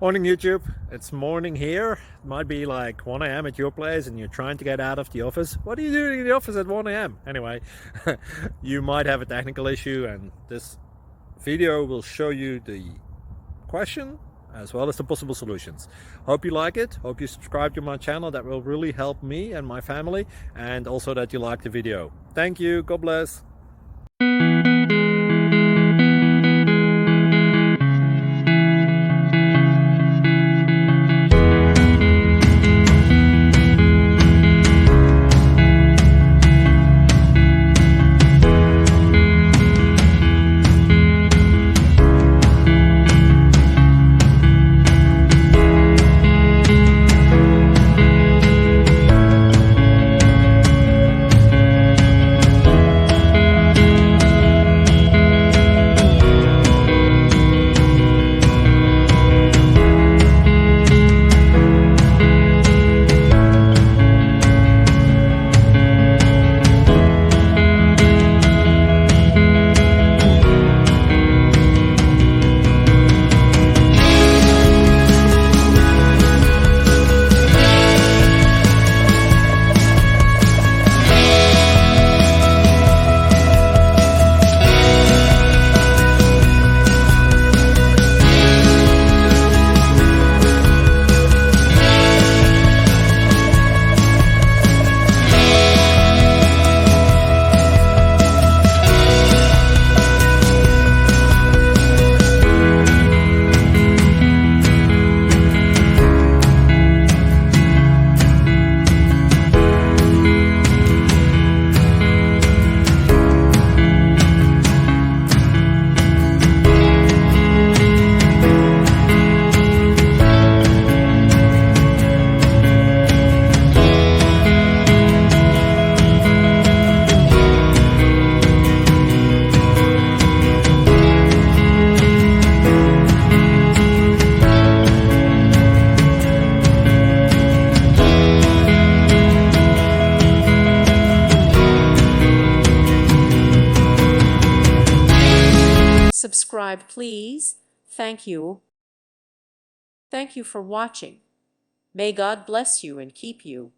Morning YouTube, it's morning here. It might be like 1 a.m. at your place and you're trying to get out of the office. What are you doing in the office at 1 a.m.? Anyway, you might have a technical issue and this video will show you the question as well as the possible solutions. Hope you like it, hope you subscribe to my channel. That will really help me and my family, and also that you like the video. Thank you, God bless. Subscribe, please. Thank you. Thank you for watching. May God bless you and keep you.